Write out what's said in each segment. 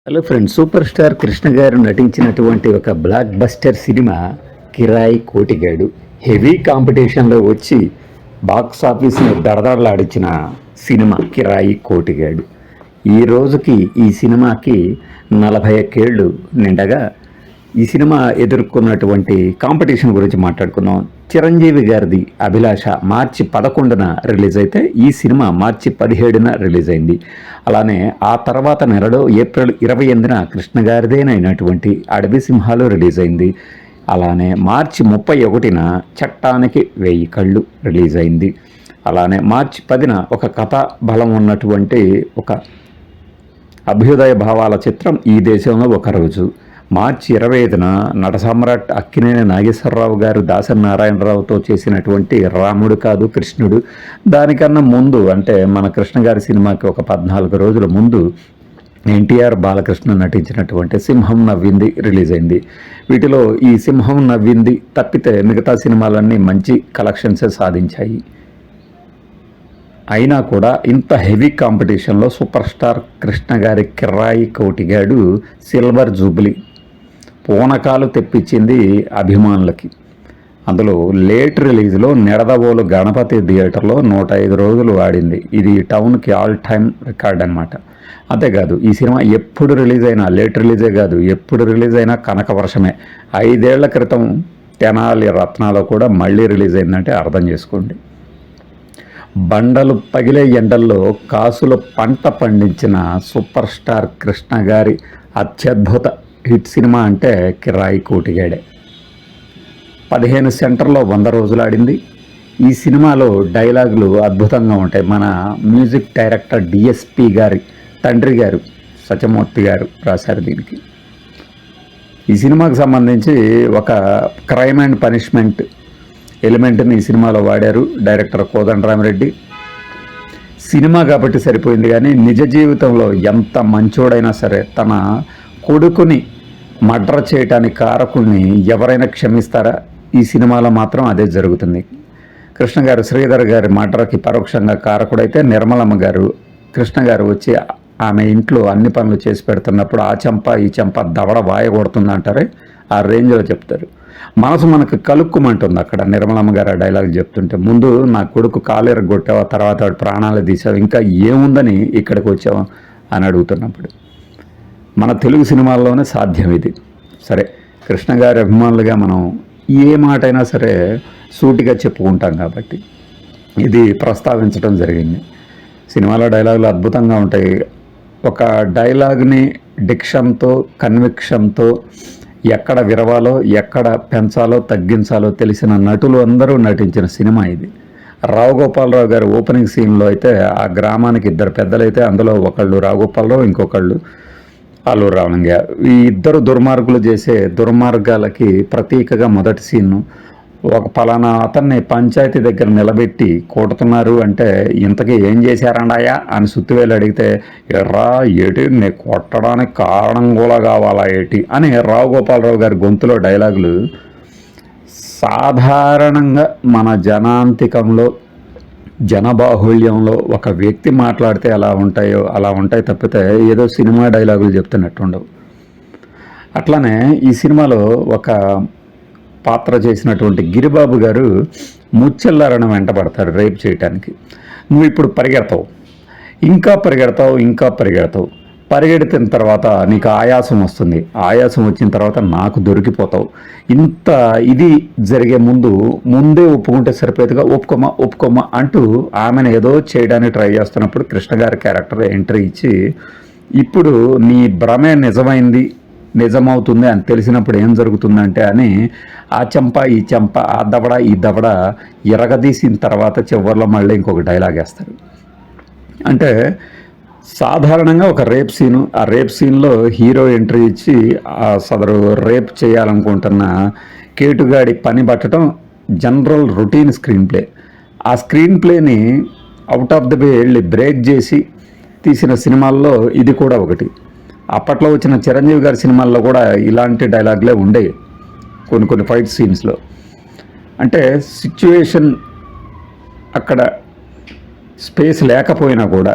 Hello friends, super star Krishna గారు నటించినటువంటి ఒక బ్లాక్ బస్టర్ సినిమా కిరాయి కోటిగాడు హెవీ కాంపిటీషన్లో వచ్చి బాక్స్ ఆఫీస్ని దడదడలాడించిన సినిమా కిరాయి కోటిగాడు. ఈ రోజుకి ఈ సినిమాకి 41 ఏళ్ళు నిండగా ఈ సినిమా ఎదుర్కొన్నటువంటి కాంపిటీషన్ గురించి మాట్లాడుకుందాం. చిరంజీవి గారిది అభిలాష మార్చి 11న రిలీజ్ అయితే ఈ సినిమా మార్చి 17న రిలీజ్ అయింది. అలానే ఆ తర్వాత నెలలో ఏప్రిల్ 28న కృష్ణ గారిదేనైనటువంటి అడవి సింహాలు రిలీజ్ అయింది. అలానే మార్చి 31న చట్టానికి 1000 కళ్ళు రిలీజ్ అయింది. అలానే మార్చి 10న ఒక కథా బలం ఉన్నటువంటి ఒక అభ్యుదయ భావాల చిత్రం ఈ దేశంలో ఒక రోజు. మార్చి 25న నట సామ్రాట్ అక్కినేని నాగేశ్వరరావు గారు దాసరి నారాయణరావుతో చేసినటువంటి రాముడు కాదు కృష్ణుడు. దానికన్నా ముందు అంటే మన కృష్ణ గారి సినిమాకి ఒక 14 రోజుల ముందు ఎన్టీఆర్ బాలకృష్ణ నటించినటువంటి సింహం నవ్వింది రిలీజ్ అయింది. వీటిలో ఈ సింహం నవ్వింది తప్పితే మిగతా సినిమాలన్నీ మంచి కలెక్షన్సే సాధించాయి. అయినా కూడా ఇంత హెవీ కాంపిటీషన్లో సూపర్ స్టార్ కృష్ణ గారి కిరాయి కోటిగాడు సిల్వర్ జూబ్లీ పూనకాలు తెప్పించింది అభిమానులకి. అందులో లేట్ రిలీజ్లో నిడదవోలు గణపతి థియేటర్లో 105 రోజులు ఆడింది. ఇది టౌన్కి ఆల్ టైమ్ రికార్డ్ అనమాట. అంతేకాదు ఈ సినిమా ఎప్పుడు రిలీజ్ అయినా, లేట్ రిలీజే కాదు, ఎప్పుడు రిలీజ్ అయినా కనక వర్షమే. 5 ఏళ్ల క్రితం తెనాలి రత్నాలో కూడా మళ్ళీ రిలీజ్ అయిందంటే అర్థం చేసుకోండి. బండలు పగిలే ఎండల్లో కాసుల పంట పండించిన సూపర్ స్టార్ కృష్ణ గారి అత్యద్భుత హిట్ సినిమా అంటే కిరాయి కోటిగాడే. 15 సెంటర్లో 100 రోజులు ఆడింది. ఈ సినిమాలో డైలాగులు అద్భుతంగా ఉంటాయి. మన మ్యూజిక్ డైరెక్టర్ డిఎస్పి గారి తండ్రి గారు సత్యమూర్తి గారు రాశారు దీనికి. ఈ సినిమాకు సంబంధించి ఒక క్రైమ్ అండ్ పనిష్మెంట్ ఎలిమెంట్ని ఈ సినిమాలో వాడారు డైరెక్టర్ కోదండరామిరెడ్డి. సినిమా కాబట్టి సరిపోయింది, కానీ నిజ జీవితంలో ఎంత మంచోడైనా సరే తన కొడుకుని మర్డర్ చేయటానికి కారకుల్ని ఎవరైనా క్షమిస్తారా? ఈ సినిమాలో మాత్రం అదే జరుగుతుంది. కృష్ణ గారు శ్రీధర్ గారి మర్డర్కి పరోక్షంగా కారకుడైతే నిర్మలమ్మ గారు కృష్ణ గారు వచ్చి ఆమె ఇంట్లో అన్ని పనులు చేసి పెడుతున్నప్పుడు ఆ చెంప ఈ చెంప దవడ వాయగొడుతుంది అంటారే, ఆ రేంజ్లో చెప్తారు. మనసు మనకు కలుక్కుమంటుంది అక్కడ నిర్మలమ్మ గారు ఆ డైలాగ్ చెప్తుంటే. ముందు నా కొడుకు కాలేర కొట్టావా, తర్వాత వాడు ప్రాణాలు తీసావు, ఇంకా ఏముందని ఇక్కడికి వచ్చావా అని అడుగుతున్నప్పుడు మన తెలుగు సినిమాల్లోనే సాధ్యం ఇది. సరే, కృష్ణ గారి అభిమానులుగా మనం ఏ మాట అయినా సరే సూటిగా చెప్పుకుంటాం కాబట్టి ఇది ప్రస్తావించడం జరిగింది. సినిమాలో డైలాగులు అద్భుతంగా ఉంటాయి. ఒక డైలాగ్ని డిక్షన్తో కన్విక్షన్తో ఎక్కడ విరవాలో ఎక్కడ పెంచాలో తగ్గించాలో తెలిసిన నటులు అందరూ నటించిన సినిమా ఇది. రావు గోపాలరావు గారి ఓపెనింగ్ సీన్లో అయితే ఆ గ్రామానికి 2 పెద్దలైతే అందులో ఒకళ్ళు రావు గోపాలరావు, ఇంకొకళ్ళు అల్లూరు రావణంగా. ఈ ఇద్దరు దుర్మార్గులు చేసే దుర్మార్గాలకి ప్రతీకగా మొదటి సీన్ ఒక పలానా అతన్ని పంచాయతీ దగ్గర నిలబెట్టి కొడుతున్నారు అంటే ఇంతకీ ఏం చేశారండాయా అని సుత్తివేలు అడిగితే ఎర్రా ఏటి నే కొట్టడానికి కారణం కూడా కావాలా ఏటి అని రావు గోపాలరావు గారి గొంతులో డైలాగులు సాధారణంగా మన జనాంతికంలో జనబాహుళ్యంలో ఒక వ్యక్తి మాట్లాడితే ఎలా ఉంటాయో అలా ఉంటాయి తప్పితే ఏదో సినిమా డైలాగులు చెప్తున్నట్టు ఉండవు. అట్లానే ఈ సినిమాలో ఒక పాత్ర చేసినటువంటి గిరిబాబు గారు ముచ్చెల్లారని వెంటబడతారు రేప్ చేయటానికి. నువ్వు ఇప్పుడు పరిగెడతావు, ఇంకా పరిగెడతావు, ఇంకా పరిగెడతావు, పరిగెడిన తర్వాత నీకు ఆయాసం వస్తుంది, ఆయాసం వచ్చిన తర్వాత నాకు దొరికిపోతావు. ఇంత ఇది జరిగే ముందే ఒప్పుకుంటే సరిపోయేదిగా, ఒప్పుకోమా అంటూ ఆమెను ఏదో చేయడానికి ట్రై చేస్తున్నప్పుడు కృష్ణ గారి క్యారెక్టర్ ఎంట్రీ ఇచ్చి ఇప్పుడు నీ భ్రమే నిజమవుతుంది అని తెలిసినప్పుడు ఏం జరుగుతుందంటే అని ఆ చెంప ఈ చెంప ఆ దవడ ఈ దవడ ఎరగదీసిన తర్వాత చివరిలో మళ్ళీ ఇంకొక డైలాగ్ వేస్తారు. అంటే సాధారణంగా ఒక రేప్ సీను, ఆ రేప్ సీన్లో హీరో ఎంట్రీ ఇచ్చి ఆ సదరు రేప్ చేయాలనుకుంటున్న కేటుగాడి పని పట్టడం జనరల్ రొటీన్ స్క్రీన్ ప్లే. ఆ స్క్రీన్ ప్లేని అవుట్ ఆఫ్ ద వే వెళ్ళి బ్రేక్ చేసి తీసిన సినిమాల్లో ఇది కూడా ఒకటి. అప్పట్లో వచ్చిన చిరంజీవి గారి సినిమాల్లో కూడా ఇలాంటి డైలాగులే ఉండేవి కొన్ని ఫైట్ సీన్స్లో. అంటే సిచ్యువేషన్ అక్కడ స్పేస్ లేకపోయినా కూడా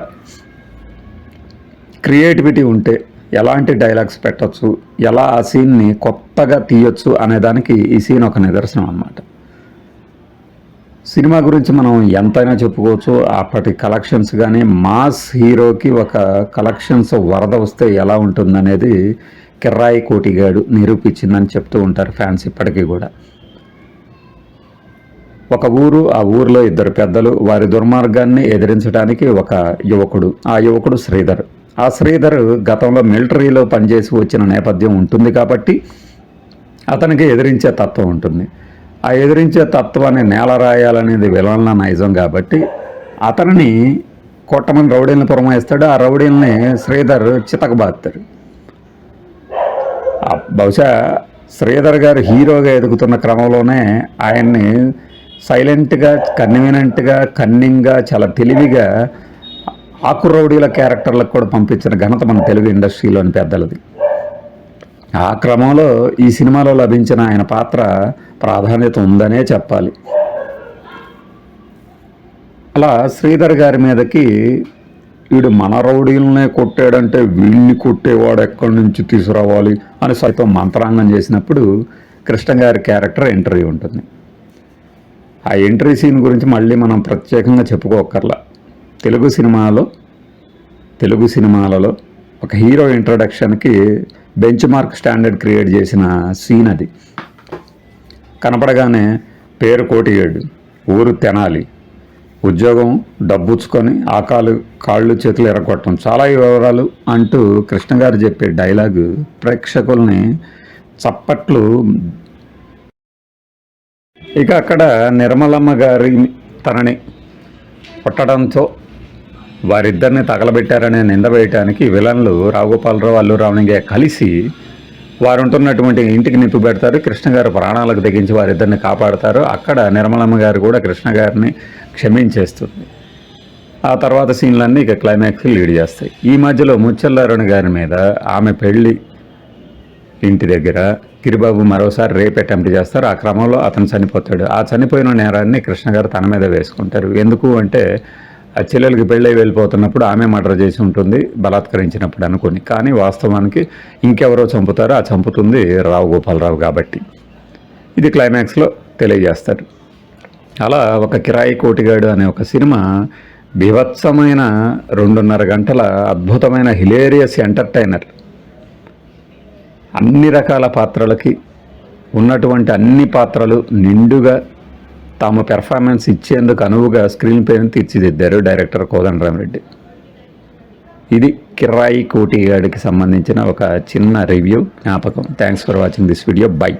క్రియేటివిటీ ఉంటే ఎలాంటి డైలాగ్స్ పెట్టచ్చు, ఎలా ఆ సీన్ని కొత్తగా తీయొచ్చు అనేదానికి ఈ సీన్ ఒక నిదర్శనం అన్నమాట. సినిమా గురించి మనం ఎంతైనా చెప్పుకోవచ్చు. అప్పటి కలెక్షన్స్ కానీ మాస్ హీరోకి ఒక కలెక్షన్స్ వరద వస్తే ఎలా ఉంటుందనేది కిర్రాయి కోటిగాడు నిరూపించిందని చెప్తూ ఉంటారు ఫ్యాన్స్ ఇప్పటికీ కూడా. ఒక ఊరు, ఆ ఊరిలో ఇద్దరు పెద్దలు, వారి దుర్మార్గాన్ని ఎదిరించడానికి ఒక యువకుడు, ఆ యువకుడు శ్రీధర్. ఆ శ్రీధర్ గతంలో మిలిటరీలో పనిచేసి వచ్చిన నేపథ్యం ఉంటుంది కాబట్టి అతనికి ఎదిరించే తత్వం ఉంటుంది. ఆ ఎదిరించే తత్వాన్ని నేల రాయాలనేది విలన్ల నైజం కాబట్టి అతనిని కొట్టమని రౌడీలను పురమాయిస్తాడు. ఆ రౌడీల్ని శ్రీధర్ చితకబాస్తాడు. బహుశా శ్రీధర్ గారు హీరోగా ఎదుగుతున్న క్రమంలోనే ఆయన్ని సైలెంట్గా, కన్వీనెంట్గా, కన్నింగ్గా, చాలా తెలివిగా ఆకు రౌడీల క్యారెక్టర్లకు కూడా పంపించిన ఘనత మన తెలుగు ఇండస్ట్రీలోని పెద్దలది. ఆ క్రమంలో ఈ సినిమాలో లభించిన ఆయన పాత్ర ప్రాధాన్యత ఉందనే చెప్పాలి. అలా శ్రీధర్ గారి మీదకి వీడు మన రౌడీలనే కొట్టాడంటే వీళ్ళని కొట్టేవాడు ఎక్కడి నుంచి తీసుకురావాలి అని సైతం మంత్రాంగం చేసినప్పుడు కృష్ణ గారి క్యారెక్టర్ ఎంట్రీ ఉంటుంది. ఆ ఎంట్రీ సీన్ గురించి మళ్ళీ మనం ప్రత్యేకంగా చెప్పుకోకర్లా. తెలుగు సినిమాలలో ఒక హీరో ఇంట్రడక్షన్కి బెంచ్ మార్క్ స్టాండర్డ్ క్రియేట్ చేసిన సీన్ అది. కనపడగానే పేరు కోటిగాడు, ఊరు తెనాలి, ఉద్యోగం డబ్బుచ్చుకొని కాళ్ళు చేతులు ఎరగొట్టడం, చాలా వివరాలు అంటూ కృష్ణ గారు చెప్పే డైలాగు ప్రేక్షకుల్ని చప్పట్లు. ఇక అక్కడ నిర్మలమ్మ గారి తనని కొట్టడంతో వారిద్దరిని తగలబెట్టారనే నింద వేయటానికి విలన్లు రావుగోపాలరావు, అల్లు రామలింగయ్య కలిసి వారు ఉంటున్నటువంటి ఇంటికి నిప్పు పెడతారు. కృష్ణ గారు ప్రాణాలకు తెగించి వారిద్దరిని కాపాడతారు. అక్కడ నిర్మలమ్మ గారు కూడా కృష్ణ గారిని క్షమించేస్తుంది. ఆ తర్వాత సీన్లన్నీ ఇక క్లైమాక్స్ లీడ్ చేస్తాయి. ఈ మధ్యలో ముచ్చల్లారుని గారి మీద ఆమె పెళ్ళి ఇంటి దగ్గర గిరిబాబు మరోసారి రేప్ అటెంప్ట్ చేస్తారు. ఆ క్రమంలో అతను చనిపోతాడు. ఆ చనిపోయిన నేరాన్ని కృష్ణ గారు తన మీద వేసుకుంటారు. ఎందుకు అంటే ఆ చెల్లెలకి పెళ్ళై వెళ్ళిపోతున్నప్పుడు ఆమె మర్డర్ చేసి ఉంటుంది, బలాత్కరించినప్పుడు అనుకుని. కానీ వాస్తవానికి ఇంకెవరో చంపుతారో, ఆ చంపుతుంది రావు గోపాలరావు కాబట్టి. ఇది క్లైమాక్స్లో తెలియజేస్తారు. అలా ఒక కిరాయి కోటిగాడు అనే ఒక సినిమా బీభత్సమైన 2.5 గంటల అద్భుతమైన హిలేరియస్ ఎంటర్టైనర్. అన్ని రకాల పాత్రలకి ఉన్నటువంటి అన్ని పాత్రలు నిండుగా తాము పెర్ఫార్మెన్స్ ఇచ్చేందుకు అనువుగా స్క్రీన్ ప్లేని తీర్చిదిద్దారు డైరెక్టర్ కోదండరామిరెడ్డి. ఇది కిర్రాయి కోటిగాడికి సంబంధించిన ఒక చిన్న రివ్యూ జ్ఞాపకం. Thanks for watching this video. By.